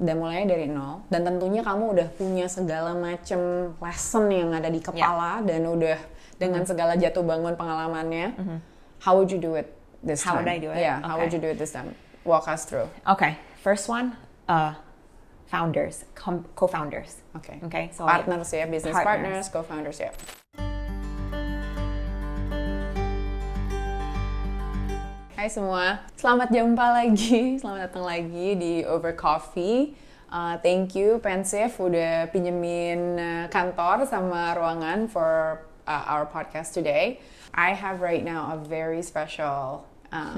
dan mulainya dari nol, dan tentunya kamu udah punya segala macam lesson yang ada di kepala dan udah dengan segala jatuh bangun pengalamannya. How would you do it this time? How would I do it? Yeah, how would you do it this time? Walk us through. Okay, first one, founders, co-founders. Okay, so partners ya, business partners, co-founders ya. Hai semua, selamat jumpa lagi, selamat datang lagi di Over Coffee. Thank you Pensif udah pinjemin kantor sama ruangan for our podcast today. I have right now a very special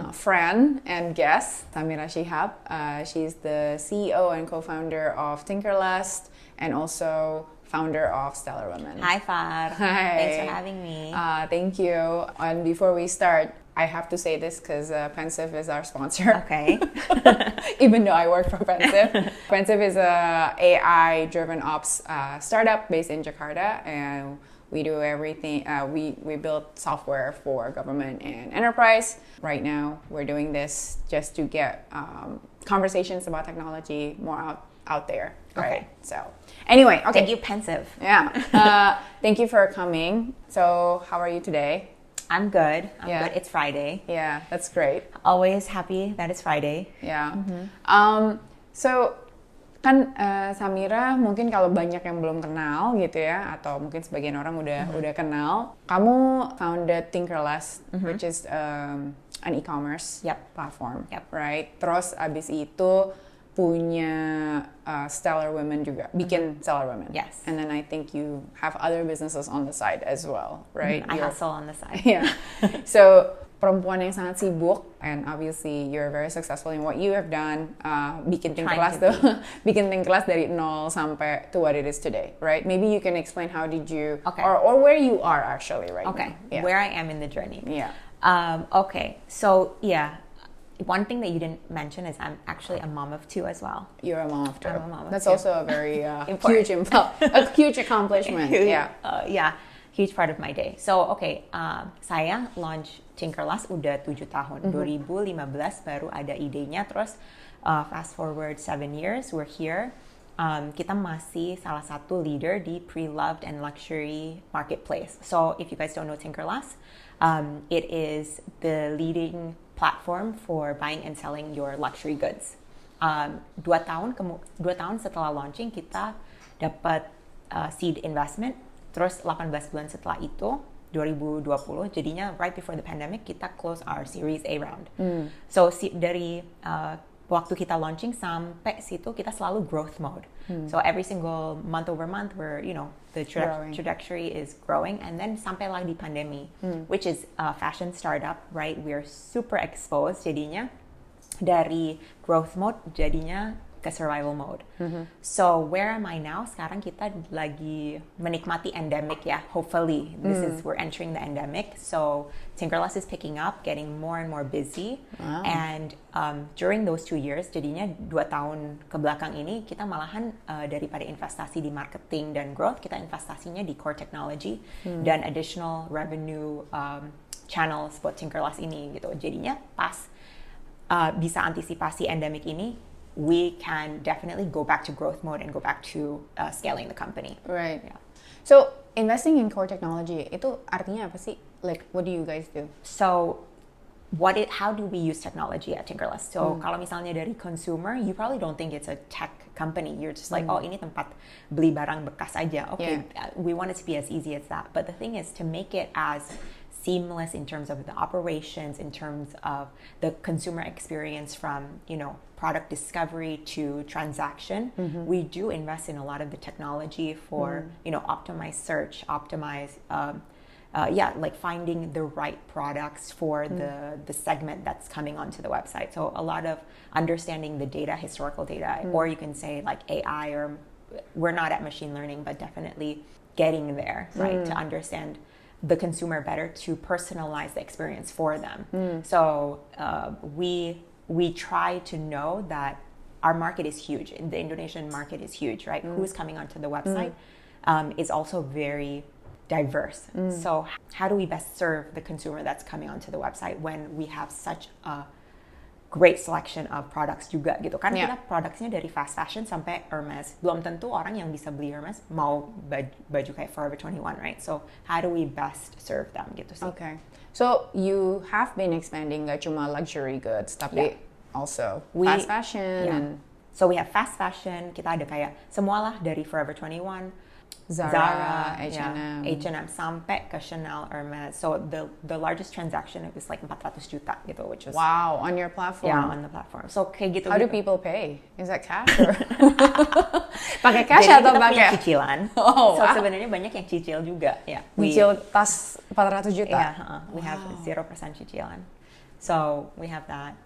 friend and guest, Samira Shihab. She's the CEO and co-founder of Tinkerlust and also founder of Stellar Women. Hi Far. Hi. Thanks for having me. Thank you. And before we start, I have to say this because Pensif is our sponsor. Okay. Even though I work for Pensif. Pensif is a AI-driven ops startup based in Jakarta, and we do everything. We build software for government and enterprise. Right now, we're doing this just to get conversations about technology more out there. Right. Okay. So, anyway, okay. Thank you, Pensive. Yeah. Thank you for coming. So, how are you today? I'm good. I'm good. It's Friday. Yeah, that's great. Always happy that it's Friday. Yeah. So kan Samira mungkin kalau banyak yang belum kenal gitu ya, atau mungkin sebagian orang udah kenal. Kamu founded Tinkerlust, which is an e-commerce platform, right? Terus abis itu punya Stellar Women juga, bikin Stellar Women. Yes. And then I think you have other businesses on the side as well, right? I hustle on the side. Yeah. So, perempuan yang sangat sibuk, and obviously you're very successful in what you have done. Bikin Tinkerlust tuh, bikin Tinkerlust dari nol sampai to what it is today, right? Maybe you can explain how did you, or where you are actually right now. Okay, where I am in the journey. Yeah. Okay, so one thing that you didn't mention is I'm actually a mom of two as well. You're a mom of two. I'm a mom of That's two. also a very huge accomplishment. Huge part of my day. So, saya launch Tinkerlust udah 7 tahun. 2015 baru ada idenya. Terus fast forward 7 years, we're here. Kita masih salah satu leader di preloved and luxury marketplace. So, if you guys don't know Tinkerlust, it is the leading platform for buying and selling your luxury goods. 2 tahun setelah launching, kita dapat seed investment. Terus 18 bulan setelah itu, 2020, jadinya right before the pandemic, kita close our Series A round. So dari waktu kita launching sampai situ, kita selalu growth mode. So every single month over month, we're, the trajectory is growing. And then sampai lagi di Pandemi, which is a fashion startup, right? We're super exposed jadinya. Dari growth mode, jadinya ke survival mode. So where am I now? Sekarang kita lagi menikmati endemic ya. Hopefully, we're entering the endemic. So Tinkerlust is picking up, getting more and more busy. Wow. And during those 2 years, jadinya 2 tahun ke belakang ini kita malahan daripada investasi di marketing dan growth, kita investasinya di core technology dan additional revenue channels buat Tinkerlust ini gitu. Jadinya pas bisa antisipasi endemic ini, we can definitely go back to growth mode and go back to scaling the company. Right. Yeah. So, investing in core technology, itu artinya apa sih? Like, what do you guys do? So, how do we use technology at Tinkerlust? So, kalau misalnya dari consumer, you probably don't think it's a tech company. You're just like, oh, ini tempat beli barang bekas aja. Okay, we want it to be as easy as that. But the thing is to make it as seamless in terms of the operations, in terms of the consumer experience from, product discovery to transaction. We do invest in a lot of the technology for, optimize search, optimize, like finding the right products for the segment that's coming onto the website. So a lot of understanding the data, historical data, or you can say like AI, or we're not at machine learning, but definitely getting there, right? To understand the consumer better, to personalize the experience for them. So we try to know that our market is huge. The Indonesian market is huge, right? Who's coming onto the website is also very diverse. So how do we best serve the consumer that's coming onto the website when we have such a great selection of products juga gitu kan. Yeah. Kita produknya dari fast fashion sampai Hermes. Belum tentu orang yang bisa beli Hermes mau baju kayak Forever 21, right? So how do we best serve them gitu sih. Okay. So you have been expanding gak cuma luxury goods tapi also fast fashion and so we have fast fashion, kita ada kayak semualah dari Forever 21, Zara, H&M. H&M sampai ke Chanel, Hermes. So the largest transaction it was like 400 juta gitu, which was wow, on your platform. Yeah, on the platform. So kayak gitu. How do people pay? Is that cash or pakai cash atau pakai cicilan? Oh, so sebenarnya banyak yang cicil juga. Yeah. Cicil tas 400 juta. Yeah, we have 0% cicilan. So we have that.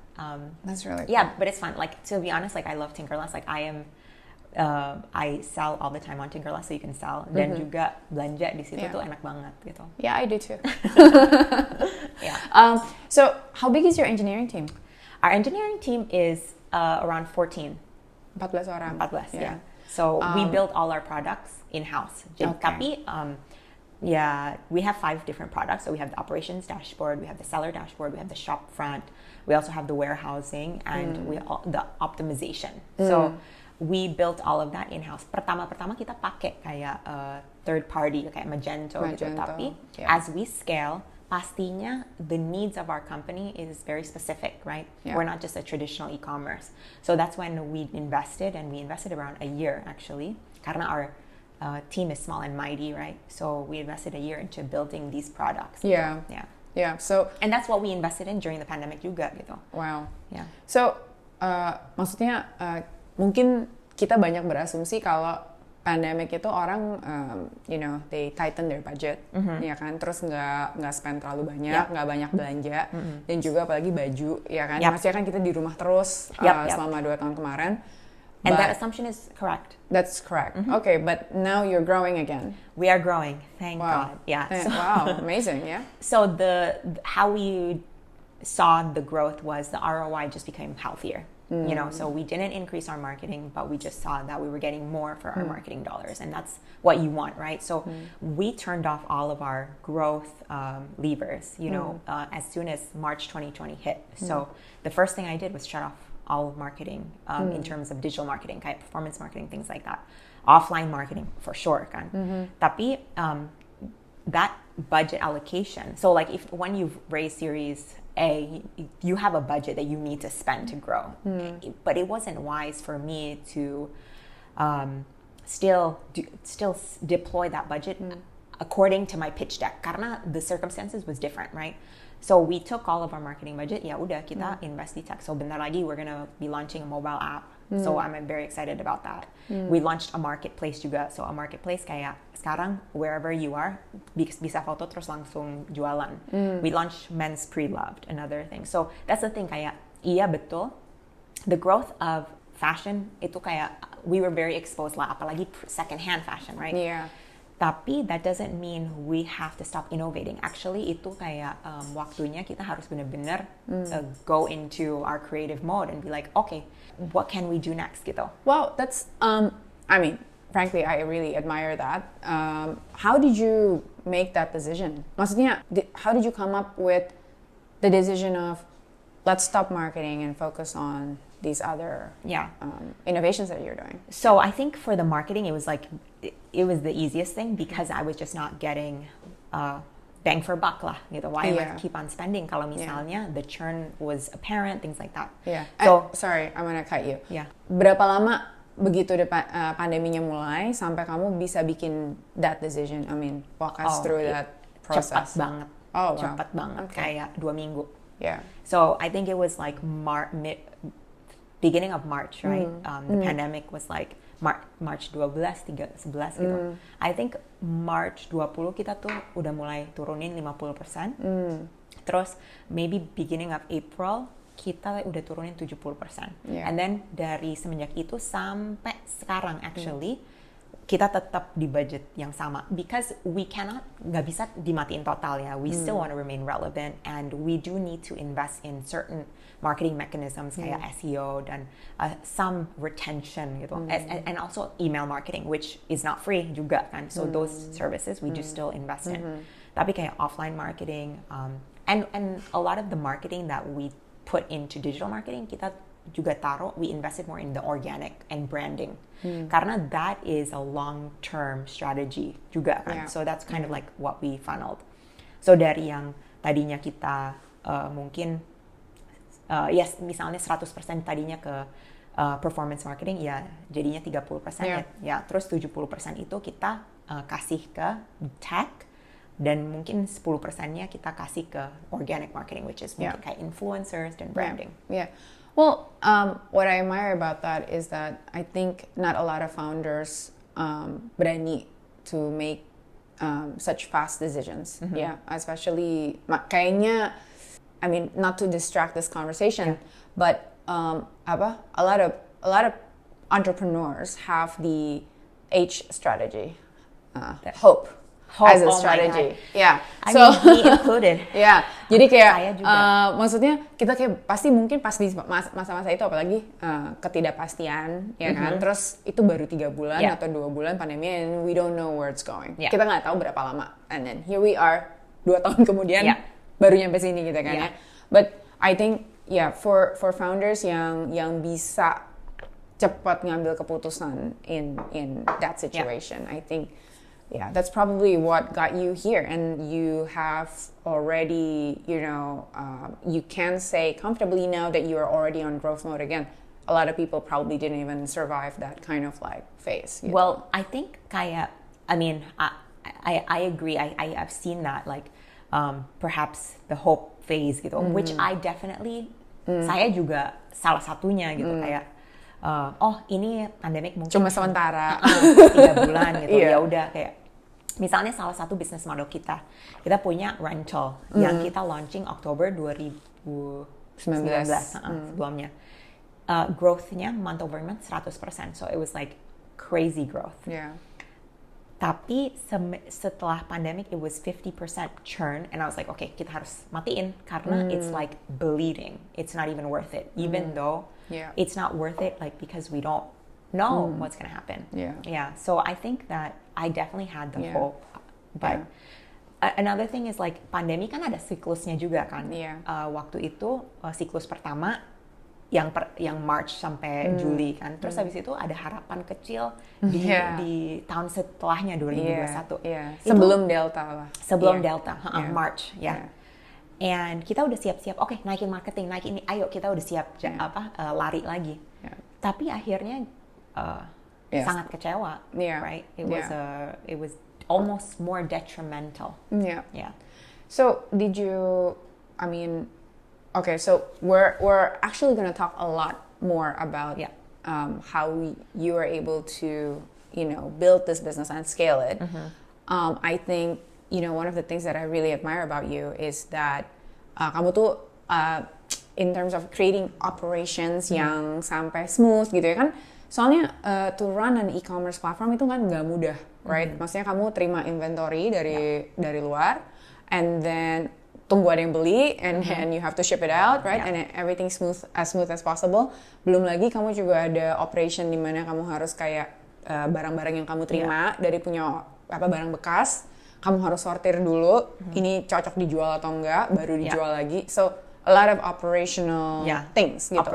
That's really cool. Yeah, but it's fun. Like to be honest, like I love Tinkerlust. Like I sell all the time on Tinkerlust, so you can sell. Dan juga belanja di situ tuh enak banget gitu. Yeah, I do too. Yeah. So how big is your engineering team? Our engineering team is around 14. 14 orang. 14, yeah. So we build all our products in-house. Tapi we have 5 different products. So we have the operations dashboard, we have the seller dashboard, we have the shop front, we also have the warehousing, and the optimization. So we built all of that in-house. Pertama-pertama kita pakai kayak third party, kayak Magento gitu. Tapi as we scale, pastinya the needs of our company is very specific, right? Yeah. We're not just a traditional e-commerce. So that's when we invested, and we invested around a year actually. Karena our team is small and mighty, right? So we invested a year into building these products. Yeah. So and that's what we invested in during the pandemic juga gitu. Wow. Yeah. So maksudnya mungkin kita banyak berasumsi kalau pandemic itu orang, they tighten their budget, ya kan, terus nggak spend terlalu banyak, nggak banyak belanja, dan juga apalagi baju, ya kan, maksudnya kan kita di rumah terus selama 2 tahun kemarin. And that assumption is correct. That's correct. Okay, but now you're growing again. We are growing, thank God. Yeah. Wow, amazing, yeah. So how we saw the growth was the ROI just became healthier. You know, so we didn't increase our marketing, but we just saw that we were getting more for our marketing dollars, and that's what you want, right? So we turned off all of our growth levers, as soon as March 2020 hit. So the first thing I did was shut off all marketing in terms of digital marketing, kayak performance marketing, things like that. Offline marketing for sure, kan. Tapi that budget allocation, so like when you've raised Series A, you have a budget that you need to spend to grow. But it wasn't wise for me to still deploy that budget according to my pitch deck, karena the circumstances was different, right? So we took all of our marketing budget, ya udah kita invest di tech. So bentar lagi we're gonna be launching a mobile app. So I'm very excited about that. We launched a marketplace juga. So a marketplace kayak sekarang wherever you are bisa foto terus langsung jualan. We launched men's preloved, another thing. So that's the thing, kayak iya betul. The growth of fashion itu kayak we were very exposed lah, apalagi second hand fashion, right? Yeah. Tapi that doesn't mean we have to stop innovating. Actually itu kayak waktunya kita harus benar-benar go into our creative mode and be like, okay, what can we do next gitu. Well, that's, frankly, I really admire that. How did you make that decision? Maksudnya, how did you come up with the decision of let's stop marketing and focus on these other innovations that you're doing? So I think for the marketing, it was the easiest thing because I was just not getting bang for buck lah gitu. Why am I keep on spending kalau misalnya the churn was apparent, things like that. Yeah. So sorry, I'm gonna cut you. Yeah. Berapa lama begitu pandeminya mulai sampai kamu bisa bikin that decision? I mean, walk us through that process. Cepat banget. Oh, wow. Cepat banget, kayak 2 minggu. Yeah. So I think it was like beginning of March, right? The pandemic was like March 12, 11 gitu. I think March 20 kita tuh udah mulai turunin 50%. Terus maybe beginning of April kita udah turunin 70%. Yeah. And then dari semenjak itu sampai sekarang actually kita tetap di budget yang sama because we nggak bisa dimatiin total ya. We still want to remain relevant and we do need to invest in certain marketing mechanisms kayak SEO dan some retention gitu, and also email marketing which is not free juga kan. So those services we do still invest in. Tapi kayak offline marketing and a lot of the marketing that we put into digital marketing, kita juga we invested more in the organic and branding. Karena that is a long-term strategy juga kan. So that's kind of like what we funneled. So dari yang tadinya kita mungkin misalnya 100% tadinya ke performance marketing, ya jadinya 30%. Ya, terus 70% itu kita kasih ke tech, dan mungkin 10%-nya kita kasih ke organic marketing, which is mungkin kayak influencers dan branding. Well, what I admire about that is that I think not a lot of founders berani to make such fast decisions. Especially kayaknya, I mean, not to distract this conversation, but a lot of entrepreneurs have the H strategy, hope as a strategy. I mean, me included. Jadi kayak Saya juga. Maksudnya kita kayak pasti mungkin pas di masa-masa itu, apalagi ketidakpastian, ya kan. Terus itu baru 3 bulan atau 2 bulan pandemi, and we don't know where it's going. Kita nggak tahu berapa lama, and then here we are 2 tahun kemudian baru nyampe sini gitu kan ya. But I think for founders yang bisa cepat ngambil keputusan in that situation, I think that's probably what got you here, and you have already, you can say comfortably now that you are already on growth mode again. A lot of people probably didn't even survive that kind of like phase. Well, I think kayak, I mean, I agree. I've seen that, like perhaps the hope phase gitu, which I definitely, saya juga salah satunya gitu, kayak ini pandemic mungkin cuma sementara 3 bulan gitu. Ya udah, kayak misalnya salah satu business model kita punya rental yang kita launching Oktober 2019 sebelumnya. Growth-nya month over month 100%, so it was like crazy growth. Tapi setelah pandemic it was 50% churn, and I was like, okay, kita harus matiin karena it's like bleeding. It's not even worth it, even though it's not worth it, like because we don't know what's gonna happen. So I think that I definitely had the hope, but another thing is like pandemi kan ada siklusnya juga kan. Waktu itu siklus pertama yang March sampai Juli kan, terus habis itu ada harapan kecil di tahun setelahnya 2021. Sebelum Delta lah. Delta, March and kita udah siap-siap, oke, naikin marketing, naikin ini, ayo kita udah siap lari lagi. Tapi akhirnya sangat kecewa, right? It was almost more detrimental. So did you? I mean, okay. So we're actually going to talk a lot more about how you were able to build this business and scale it. I think one of the things that I really admire about you is that kamu tuh in terms of creating operations yang sampai smooth gitu ya kan. Soalnya to run an e-commerce platform itu kan nggak mudah, right? Maksudnya kamu terima inventory dari luar, and then tunggu ada yang beli, and then you have to ship it out, right? And everything smooth as possible. Belum lagi kamu juga ada operation di mana kamu harus kayak barang-barang yang kamu terima dari punya barang bekas, kamu harus sortir dulu, ini cocok dijual atau enggak, baru dijual lagi. So a lot of operational things gitu.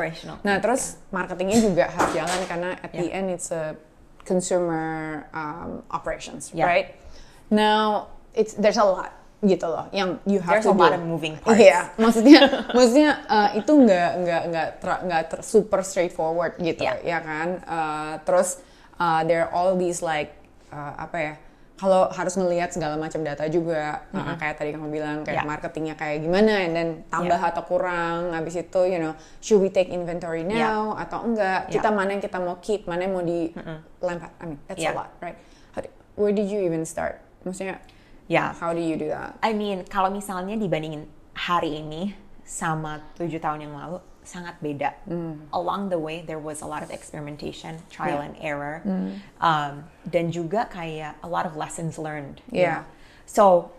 Nah, terus marketingnya juga harus jalan karena at the end it's a consumer operations, right? Now there's a lot gitu loh yang you have to do. There's a lot of moving parts. Maksudnya itu nggak super straightforward gitu, ya kan? Terus there are all these like kalau harus ngelihat segala macam data juga, kayak tadi kamu bilang kayak marketingnya kayak gimana, and then tambah atau kurang, habis itu should we take inventory now atau enggak, kita mana yang kita mau keep, mana yang mau dilempar. I mean that's a lot, right? Where did you even start? Maksudnya how do you do that? I mean kalau misalnya dibandingin hari ini sama 7 tahun yang lalu, sangat beda. Along the way there was a lot of experimentation, trial and error, dan juga kayak a lot of lessons learned. You know? So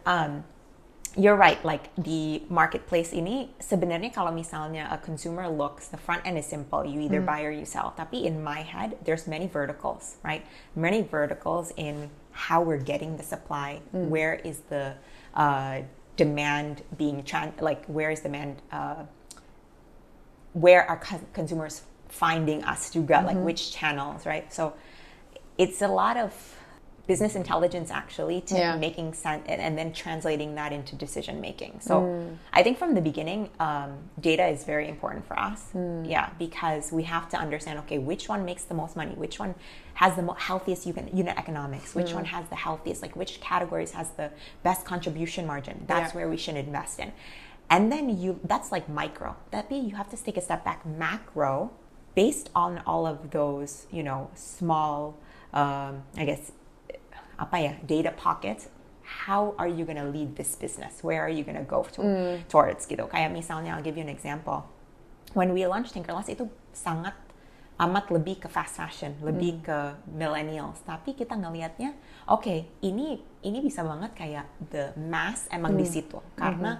you're right, like the marketplace ini sebenarnya kalau misalnya a consumer looks, the front end is simple, you either buy or you sell. Tapi in my head there's many verticals, right? Many verticals in how we're getting the supply, where is the demand being where is demand where are consumers finding us juga, like which channels, right? So it's a lot of business intelligence actually to making sense and then translating that into decision making. So I think from the beginning, data is very important for us. Yeah, because we have to understand, okay, which one makes the most money? Which one has the healthiest unit economics? Which one has the healthiest, like which categories has the best contribution margin? That's where we should invest in. And then that's like micro. That means you have to take a step back, macro, based on all of those, small, I guess, data pockets. How are you going to lead this business? Where are you going to go towards gitu? Kayak misalnya, I'll give you an example. When we launched Tinkerlust, itu sangat amat lebih ke fast fashion, lebih ke millennials. Tapi kita ngelihatnya, okay, ini bisa banget kayak the mass emang di situ. Karena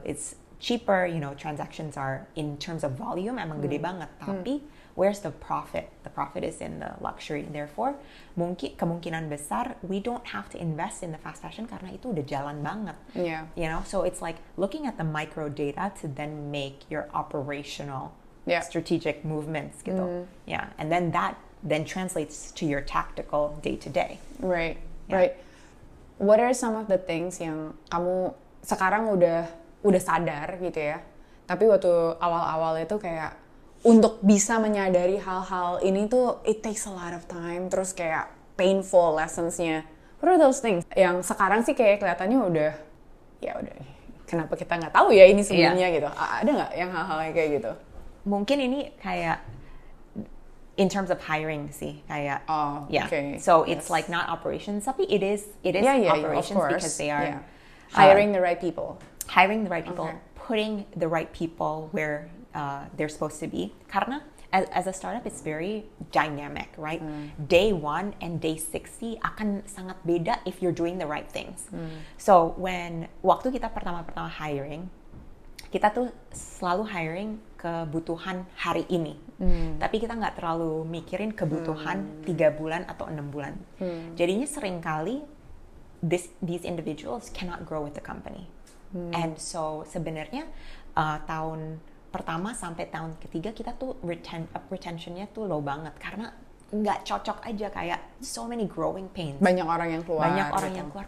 it's cheaper, transactions are in terms of volume emang gede banget. Tapi where's the profit? The profit is in the luxury. Therefore, kemungkinan besar we don't have to invest in the fast fashion karena itu udah jalan banget. Yeah. So it's like looking at the micro data to then make your operational strategic movements gitu. Yeah, and then that then translates to your tactical day to day. Right. What are some of the things yang kamu sekarang udah sadar gitu ya? Tapi waktu awal-awal itu kayak untuk bisa menyadari hal-hal ini tuh it takes a lot of time, terus kayak painful lessons-nya. What are those things? Yang sekarang sih kayak kelihatannya udah kenapa kita nggak tahu ya ini sebelumnya gitu? Ada nggak yang hal-hal yang kayak gitu? Mungkin ini kayak in terms of hiring sih kayak okay. So it's like not operations, tapi it is operations because they are hiring the right people. Putting the right people where they're supposed to be. Karena as a startup, it's very dynamic, right? Day 1 and day 60 akan sangat beda if you're doing the right things. So waktu kita pertama-pertama hiring, kita tuh selalu hiring kebutuhan hari ini. Tapi kita nggak terlalu mikirin kebutuhan 3 bulan atau 6 bulan. Jadinya seringkali these individuals cannot grow with the company. And so sebenarnya tahun pertama sampai tahun ketiga kita tuh retentionnya tuh low banget karena nggak cocok aja, kayak so many growing pains. Banyak orang yang keluar.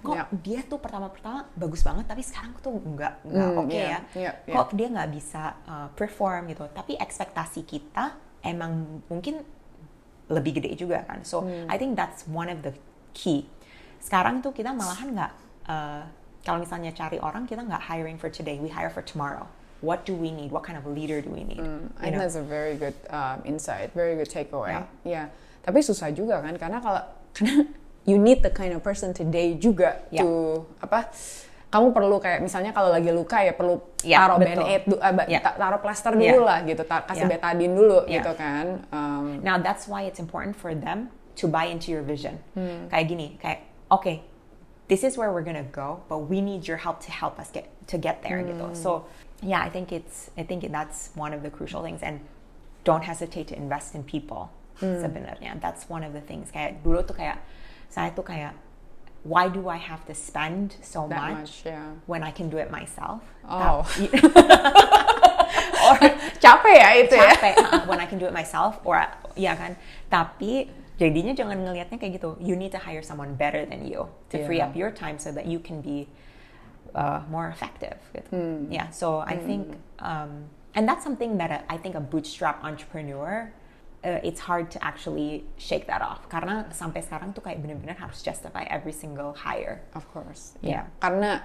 Kok dia tuh pertama-pertama bagus banget tapi sekarang tuh nggak oke ya. Kok dia nggak bisa perform gitu. Tapi ekspektasi kita emang mungkin lebih gede juga kan. So I think that's one of the key. Sekarang tuh kita malahan nggak kalau misalnya cari orang, kita nggak hiring for today, we hire for tomorrow. What do we need? What kind of leader do we need? I think that's a very good insight, very good takeaway. Yeah. Tapi susah juga kan, karena you need the kind of person today juga to kamu perlu kayak misalnya kalau lagi luka ya perlu taruh band-aid, taruh plaster dulu lah gitu, kasih betadine dulu gitu kan. Now that's why it's important for them to buy into your vision. Kayak gini, kayak okay, this is where we're gonna go, but we need your help to help us get there gitu. So yeah, I think that's one of the crucial things, and don't hesitate to invest in people. Sebenarnya that's one of the things. Kayak dulu tuh saya tuh kayak why do I have to spend so much when I can do it myself? Or capek ya itu ya. When I can do it myself, or kan. Tapi jadinya jangan ngelihatnya kayak gitu. You need to hire someone better than you to free up your time so that you can be more effective. Gitu. Yeah, so I think, and that's something that I think a bootstrap entrepreneur, it's hard to actually shake that off. Karena sampai sekarang tuh kayak benar-benar harus justify every single hire. Of course. Yeah. Karena,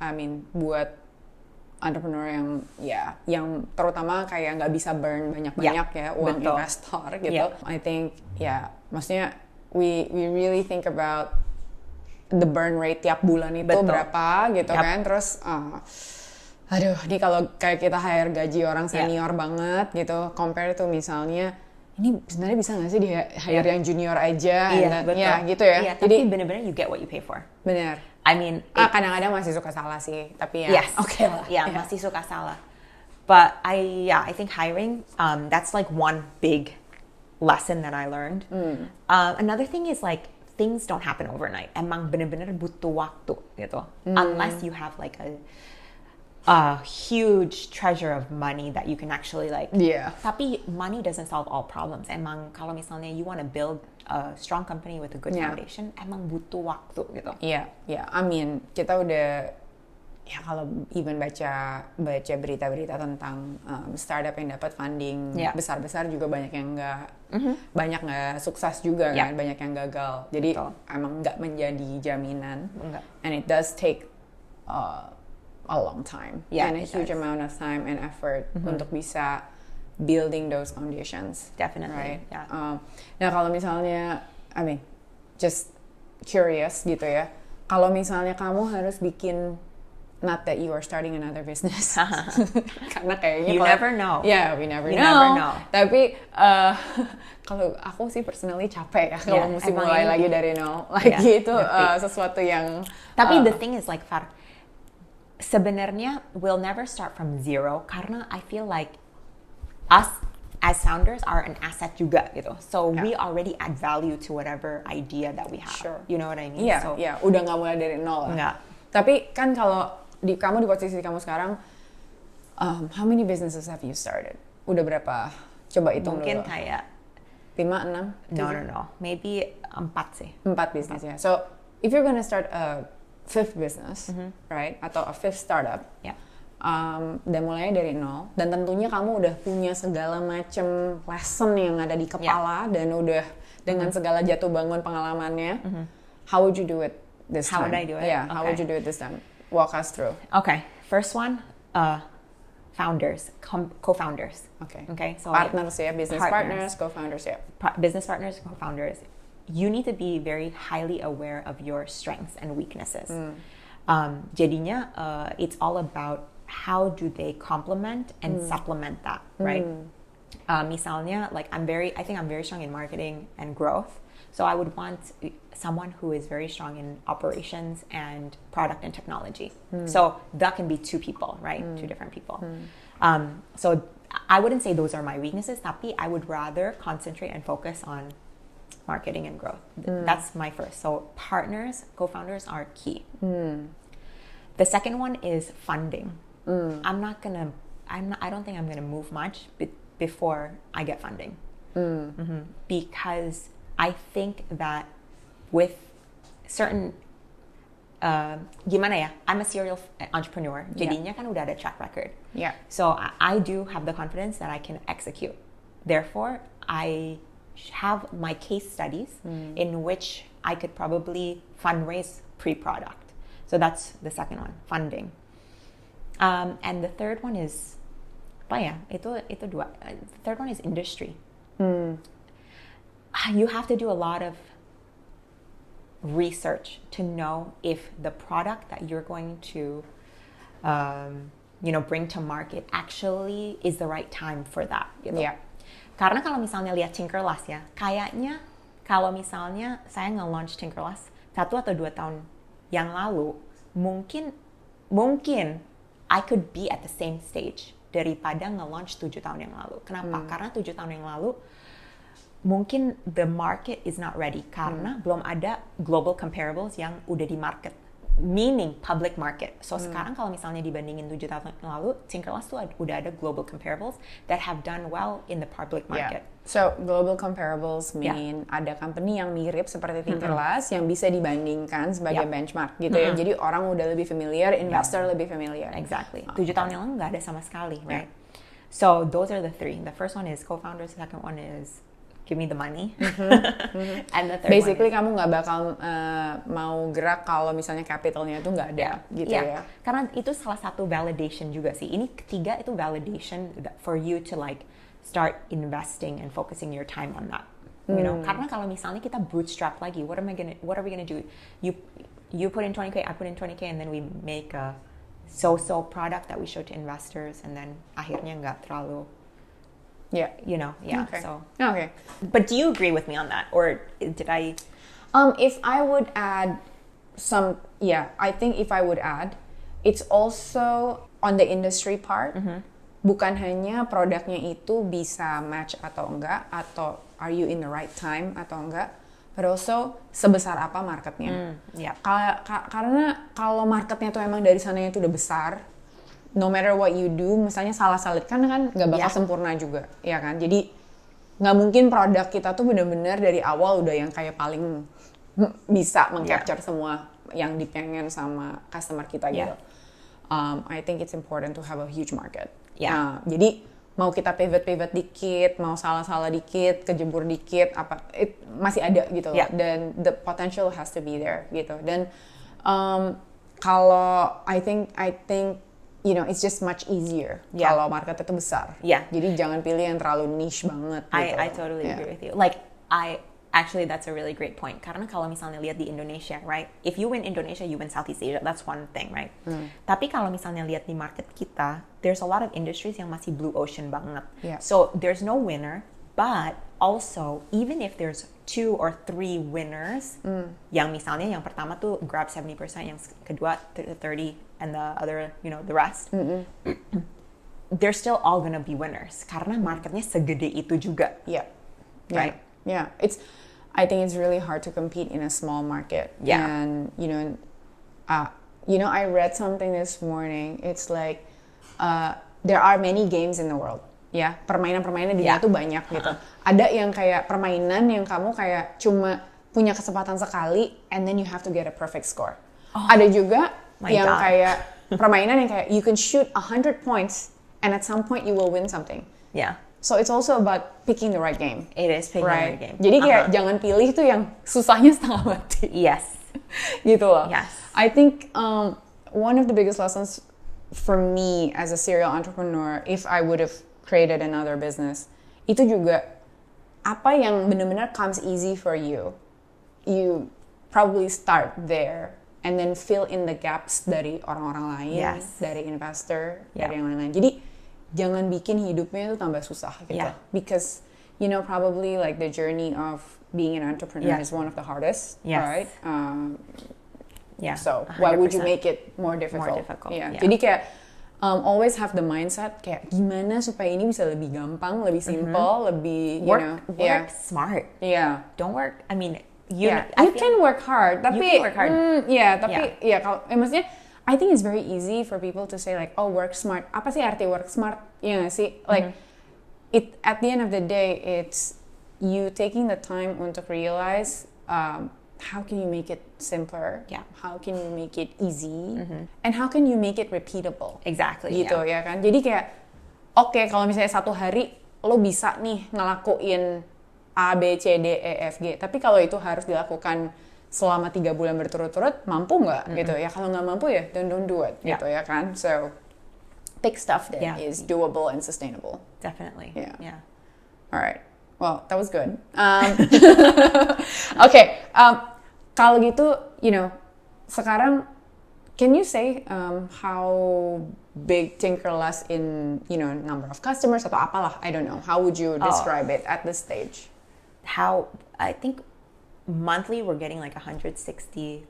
I mean, buat entrepreneur yang terutama kayak nggak bisa burn banyak-banyak uang investor gitu. I think maksudnya we really think about the burn rate tiap bulan itu berapa gitu kan. Terus ini kalau kayak kita hire gaji orang senior banget gitu, compare to misalnya ini sebenarnya bisa nggak sih di hire yang junior aja, gitu ya. Jadi benar-benar you get what you pay for. Benar. I mean, kadang-kadang masih suka salah sih, tapi oke lah. Masih suka salah. But I think hiring, that's like one big lesson that I learned. Another thing is like things don't happen overnight. Emang benar-benar butuh waktu gitu. Unless you have like a huge treasure of money that you can actually like. Yeah. Tapi money doesn't solve all problems. Emang kalau misalnya you want to build a strong company with a good foundation, emang butuh waktu gitu. Iya, yeah. I mean, kita udah ya kalau even baca berita-berita tentang startup yang dapat funding besar-besar juga banyak yang nggak sukses juga kan, banyak yang gagal. Jadi emang nggak menjadi jaminan. And it does take a long time and a huge amount of time and effort untuk bisa building those foundations. Definitely. Right? Yeah. Nah kalau misalnya, I mean, just curious gitu ya. Kalau misalnya kamu harus bikin, not that you are starting another business, karena kayaknya you never know. Yeah, we never know. Tapi kalau aku sih personally capek ya kalau mesti mulai lagi dari nol. Lagi itu sesuatu yang. Tapi the thing is like Far, sebenarnya we'll never start from zero karena I feel like us as founders are an asset juga gitu. So we already add value to whatever idea that we have. Sure. You know what I mean? Iya, udah nggak mulai dari nol lah. Nggak. Tapi kan kalau kamu di posisi kamu sekarang, how many businesses have you started? Udah berapa? Coba hitung Mungkin dulu. kayak 5, 6? No. Maybe 4 sih. 4 bisnis ya. So if you're gonna start a 5th business, right? Atau a 5th startup, dan mulainya dari nol, dan tentunya kamu udah punya segala macam lesson yang ada di kepala dan udah dengan segala jatuh bangun pengalamannya. How would you do it this time? How would I do it? Yeah, how would you do it this time? Walk us through. Okay, first one, founders, co-founders. Okay. So partners ya, business partners, co-founders ya. Business partners, co-founders. You need to be very highly aware of your strengths and weaknesses. Jadinya, it's all about how do they complement and supplement that, right? Misalnya, like I think I'm very strong in marketing and growth. So I would want someone who is very strong in operations and product and technology. So that can be 2 people, right? 2 different people. So I wouldn't say those are my weaknesses, tapi I would rather concentrate and focus on marketing and growth. That's my first. So partners, co-founders are key. The second one is funding. I don't think I'm gonna move much before I get funding. Because I think that with certain gimana ya, I'm a serial entrepreneur. Jadinya kan udah ada track record. Yeah. So I do have the confidence that I can execute. Therefore, I have my case studies in which I could probably fundraise pre-product. So that's the second one, funding. And the third one is apa ya? Itu 2. The third one is industry. You have to do a lot of research to know if the product that you're going to bring to market actually is the right time for that. Gitu. Yeah. Karena kalau misalnya lihat Tinkerlust ya, kayaknya kalau misalnya saya nge-launch Tinkerlust 1 atau 2 tahun yang lalu, mungkin I could be at the same stage daripada nge-launch 7 tahun yang lalu. Kenapa? Karena 7 tahun yang lalu mungkin the market is not ready karena belum ada global comparables yang udah di market, meaning public market. So sekarang kalau misalnya dibandingin 7 tahun yang lalu, Tinkerlust tuh udah ada global comparables that have done well in the public market. So global comparables mean ada company yang mirip seperti Tinkerlust yang bisa dibandingkan sebagai benchmark gitu ya. Jadi orang udah lebih familiar, investor lebih familiar. Exactly. 7 tahun yang lalu nggak ada sama sekali, right? So those are the 3. The first one is co-founders. The second one is give me the money. And the third basically one is, kamu nggak bakal mau gerak kalau misalnya capitalnya itu nggak ada gitu ya. Karena itu salah satu validation juga sih. Ini ketiga itu validation for you to like start investing and focusing your time on that. You know, karena kalau misalnya kita bootstrap lagi, what are we gonna do? You put in 20K, I put in 20K, and then we make a so-so product that we show to investors, and then akhirnya nggak terlalu. Okay. So. Okay. But do you agree with me on that, or did I? If I would add I think if I would add, it's also on the industry part. Bukan hanya produknya itu bisa match atau enggak, atau are you in the right time atau enggak, but also sebesar apa marketnya. Karena kalau marketnya tuh emang dari sananya itu udah besar, no matter what you do, misalnya salah-salah kan nggak bakal sempurna juga, ya kan? Jadi nggak mungkin produk kita tuh benar-benar dari awal udah yang kayak paling bisa mengcapture semua yang dipengen sama customer kita gitu. I think it's important to have a huge market. Jadi mau kita pivot dikit, mau salah-salah dikit, kejebur dikit, masih ada gitu loh. Dan the potential has to be there gitu. Dan kalau I think you know, it's just much easier kalau market itu besar. Jadi jangan pilih yang terlalu niche banget gitu. I totally agree with you. Actually, that's a really great point. Karena kalau misalnya lihat di Indonesia, right? If you win Indonesia, you win Southeast Asia. That's one thing, right? Tapi kalau misalnya lihat di market kita, there's a lot of industries yang masih blue ocean banget. So there's no winner, but also even if there's 2 or 3 winners, yang misalnya yang pertama tuh grab 70%, yang kedua 30, and the other, you know, the rest, they're still all gonna be winners karena marketnya segede itu juga. Right? I think it's really hard to compete in a small market. And you know, I read something this morning. It's like there are many games in the world. Permainan-permainan di dunia tuh banyak gitu. Ada yang kayak permainan yang kamu kayak cuma punya kesempatan sekali, and then you have to get a perfect score. Ada juga yang kayak permainan yang kayak you can shoot 100 points, and at some point you will win something. So it's also about picking the right game. It is picking the right game. Jadi kayak jangan pilih tuh yang susahnya setengah mati. Gitu loh. I think one of the biggest lessons for me as a serial entrepreneur, if I would have created another business, itu juga apa yang benar-benar comes easy for you. You probably start there and then fill in the gaps dari orang-orang lain, dari investor, dari yang lain-lain. Jadi jangan bikin hidupnya itu tambah susah gitu. Because you know probably like the journey of being an entrepreneur is one of the hardest, right? So 100%. Why would you make it more difficult? Jadi kayak always have the mindset kayak gimana supaya ini bisa lebih gampang, lebih simple, lebih work smart. Don't work. I mean, you can work hard, tapi you can work hard. Kalau maksudnya I think it's very easy for people to say like, oh, work smart. Apa sih arti work smart? Ya nggak sih? Like, it at the end of the day, it's you taking the time untuk realize how can you make it simpler? How can you make it easy? And how can you make it repeatable? Exactly. Gitu ya kan? Jadi kayak, oke, kalau misalnya satu hari lo bisa nih ngelakuin A, B, C, D, E, F, G. Tapi kalau itu harus dilakukan selama 3 bulan berturut-turut, mampu nggak gitu ya? Kalau nggak mampu ya, then don't do it gitu ya kan? So pick stuff that is doable and sustainable. Definitely. Alright. Well, that was good. Okay. Kalau gitu, you know, sekarang can you say how big Tinkerlust in, you know, number of customers atau apalah? I don't know. How would you describe it at this stage? I think monthly we're getting like 160,000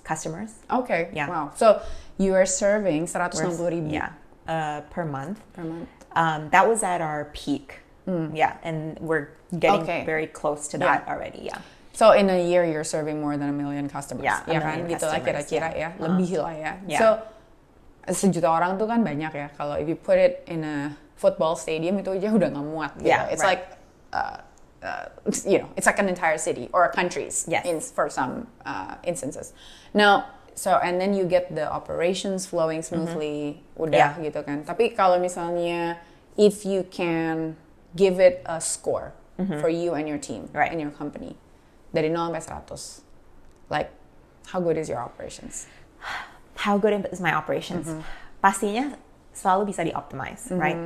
customers. Okay. Wow. So you are serving 160,000. Per month. That was at our peak. And we're getting very close to that already. So in a year you're serving more than 1 million customers. Ya kan? Gitu lah kira-kira ya. Lebih lah ya. So 1 juta orang tuh kan banyak ya. Kalau if you put it in a football stadium itu aja udah nggak muat gitu. It's like you know, it's like an entire city or countries for some instances. Now, so and then you get the operations flowing smoothly, udah gitu kan. Tapi kalau misalnya if you can give it a score for you and your team and your company dari 0 sampai 100, like how good is your operations? How good is my operations? Pastinya selalu bisa di-optimize, right?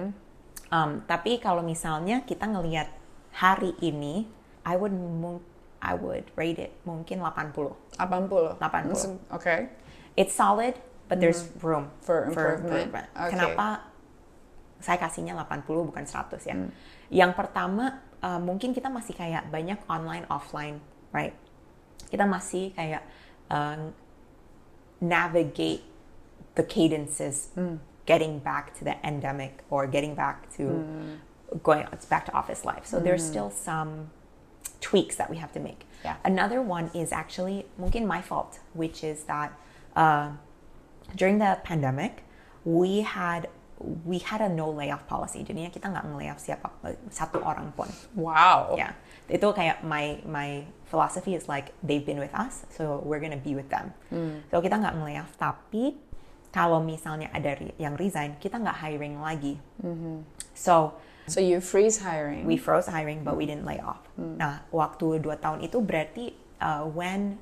Tapi kalau misalnya kita ngelihat hari ini, I would rate it mungkin 80. Okay. It's solid, but there's room for improvement. Okay. Kenapa saya kasihnya 80 bukan 100 ya? Yang pertama, mungkin kita masih kayak banyak online offline, right? Kita masih kayak navigate the cadences, getting back to the endemic or getting back to back to office life. So there's still some tweaks that we have to make. Another one is actually mungkin my fault, which is that during the pandemic, we had a no layoff policy. Jadinya kita nggak nge-layoff satu orang pun. Wow. Yeah, itu kayak my philosophy is like they've been with us, so we're gonna be with them. So kita nggak nge-layoff, tapi kalau misalnya ada yang resign, kita nggak hiring lagi. So you freeze hiring. We froze hiring, but we didn't lay off. Nah, waktu 2 tahun itu berarti when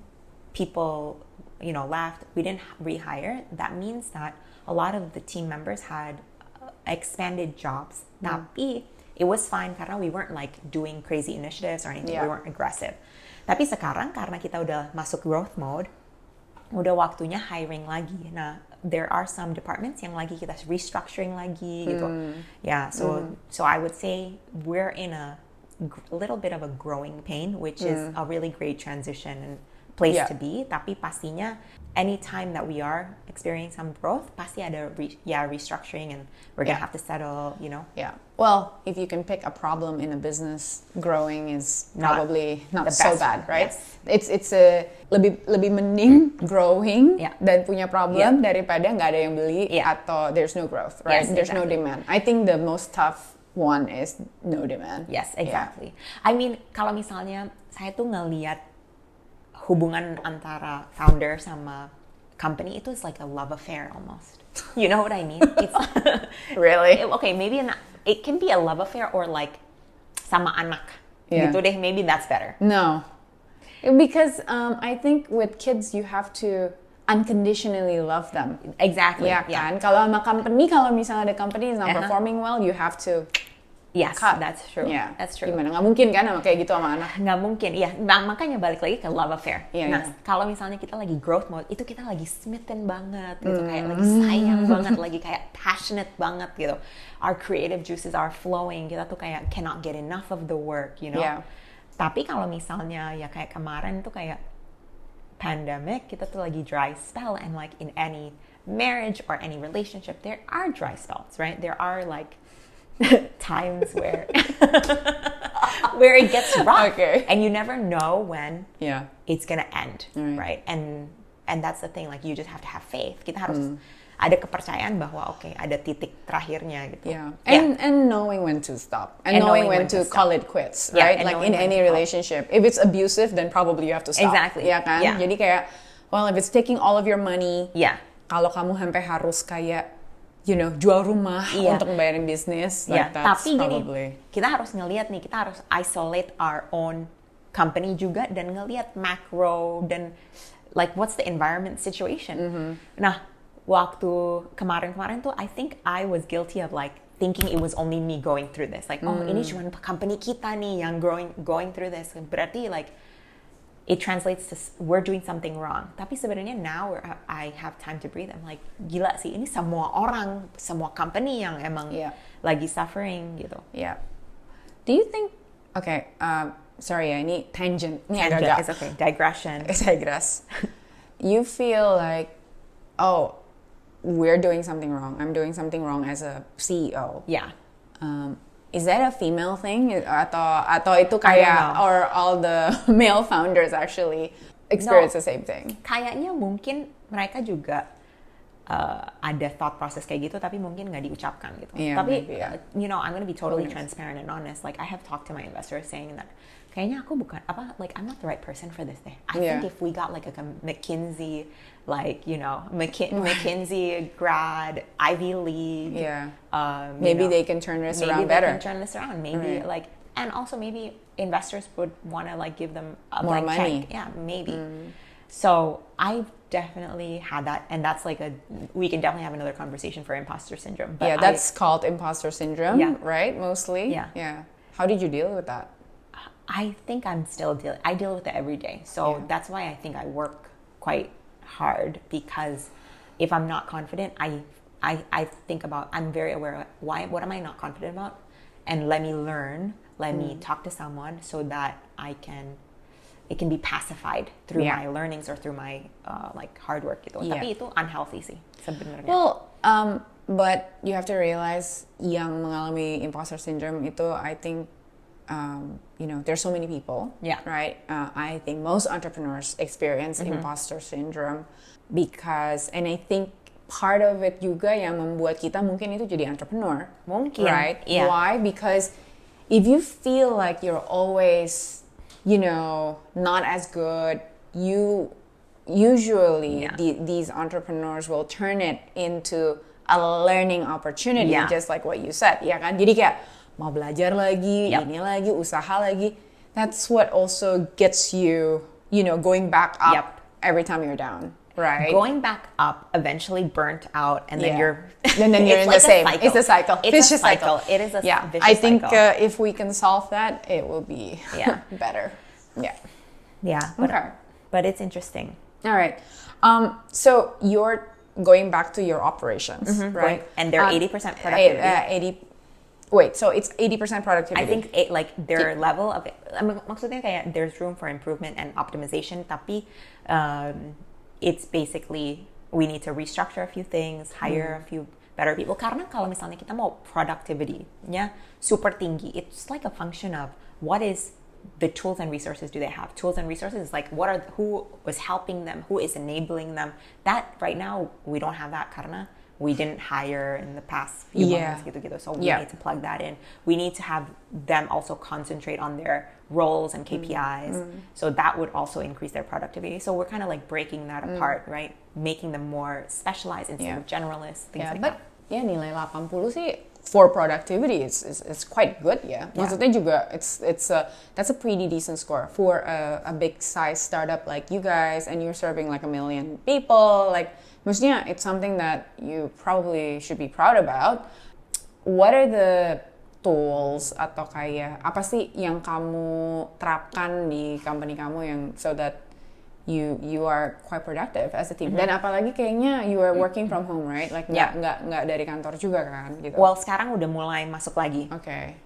people left, we didn't rehire. That means that a lot of the team members had expanded jobs. Tapi it was fine karena we weren't like doing crazy initiatives or anything. Yeah. We weren't aggressive. Tapi sekarang karena kita udah masuk growth mode, udah waktunya hiring lagi. Nah, there are some departments yang lagi kita restructuring lagi gitu. Yeah, so I would say we're in a little bit of a growing pain, which is a really great transition and place to be. Tapi pastinya anytime that we are experiencing some growth, pasti ada restructuring and we're gonna have to settle, Yeah. Well, if you can pick a problem in a business, growing is probably not so bad, right? Yes. It's a lebih mending growing dan punya problem daripada nggak ada yang beli atau there's no growth, right? Yes, there's no demand. I think the most tough one is no demand. Yes, exactly. I mean, kalau misalnya saya tuh ngelihat hubungan antara founder sama company itu is like a love affair almost. You know what I mean? It's Really? Okay, maybe it can be a love affair or like sama anak. Gitu deh, maybe that's better. No. Because I think with kids you have to unconditionally love them. Exactly. Ya kan? Kalau sama company, kalau misalnya the company is not performing well, you have to cut. That's true. Yeah. That's true. Gimana? Nggak mungkin kan sama kayak gitu sama anak? Nggak mungkin, iya. Makanya balik lagi ke love affair. Kalau misalnya kita lagi growth mode, itu kita lagi smitten banget gitu, kayak lagi sayang banget, lagi kayak passionate banget gitu. Our creative juices are flowing. Kita tuh kayak cannot get enough of the work, Yeah. Tapi kalau misalnya ya kayak kemarin tuh kayak pandemic, kita tuh lagi dry spell, and like in any marriage or any relationship, there are dry spells, right? There are like times where it gets rough, and you never know when it's gonna end, right? And that's the thing, like you just have to have faith. Kita harus ada kepercayaan bahwa ada titik terakhirnya gitu. And knowing when to stop and knowing when to call it quits, right? Like in any relationship, if it's abusive, then probably you have to stop. Exactly. Ya kan? Jadi kayak, well, if it's taking all of your money, kalau kamu sampai harus kayak jual rumah untuk bayarin bisnis, like that's tapi probably. Gini, kita harus ngelihat nih, kita harus isolate our own company juga dan ngelihat macro dan like what's the environment situation. Nah, waktu kemarin-kemarin tuh I think I was guilty of like thinking it was only me going through this. Like, ini cuma company kita nih yang going through this. Berarti like it translates to we're doing something wrong. Tapi sebenarnya now I have time to breathe, I'm like, gila sih, ini semua orang, semua company yang emang lagi suffering gitu. Yeah. Do you think, sorry ya, ini tangent. Tangent, it's okay. Digression. Digress. You feel like, we're doing something wrong. I'm doing something wrong as a CEO. Yeah. Is that a female thing? Atau itu kayak, or all the male founders actually experience the same thing? Kayaknya mungkin mereka juga ada thought process kayak gitu, tapi mungkin nggak diucapkan gitu. Tapi, maybe, I'm gonna be totally transparent and honest. Like, I have talked to my investors saying that, kayaknya aku bukan, I'm not the right person for this thing. I think if we got like a McKinsey, like, McKinsey grad, Ivy League. Maybe they can turn this around better. Maybe they can turn this around. Maybe and also maybe investors would want to like give them a more blank money. check. Yeah, maybe. So I've definitely had that, and that's like we can definitely have another conversation for imposter syndrome. But that's called imposter syndrome, right? Mostly. Yeah. How did you deal with that? I think I deal with it every day. So that's why I think I work quite hard, because if I'm not confident, I think about, I'm very aware of what am I not confident about, and let me learn, let me talk to someone so that it can be pacified through my learnings or through my like hard work gitu. Tapi itu unhealthy sih sebenarnya. Well, but you have to realize yang mengalami imposter syndrome itu, I think there's so many people, right? I think most entrepreneurs experience imposter syndrome and I think part of it juga yang membuat kita mungkin itu jadi entrepreneur. Mungkin, right? Why? Because if you feel like you're always, not as good, usually these entrepreneurs will turn it into a learning opportunity, just like what you said, ya kan? Jadi kayak mau belajar lagi, ini lagi, usaha lagi. That's what also gets you, going back up every time you're down, right? Going back up, eventually burnt out, and then you're in the same. It's a cycle. It's a cycle. It is a vicious I think cycle. If we can solve that, it will be better. Yeah. But it's interesting. All right. So you're going back to your operations, right? And they're 80% productivity. So it's 80% productivity. I think their level of maksudnya kayak there's room for improvement and optimization, tapi it's basically we need to restructure a few things, hire a few better people. Karena kalau misalnya kita mau productivity-nya super tinggi, it's like a function of what is the tools and resources do they have. Tools and resources is like who was helping them, who is enabling them. That right now we don't have that karena we didn't hire in the past few months gitu-gitu. So we need to plug that in. We need to have them also concentrate on their roles and KPIs. So that would also increase their productivity. So we're kind of like breaking that apart, right? Making them more specialized instead of generalists, things like that. Yeah, nilai 80 sih for productivity it's quite good, Maksudnya juga that's a pretty decent score for a big size startup like you guys, and you're serving like 1 million people. Like, maksudnya it's something that you probably should be proud about. What are the tools atau kayak apa sih yang kamu terapkan di company kamu yang so that you are quite productive as a team. Dan apalagi kayaknya you are working from home, right? Like nggak dari kantor juga kan gitu. Well, sekarang udah mulai masuk lagi. Okay.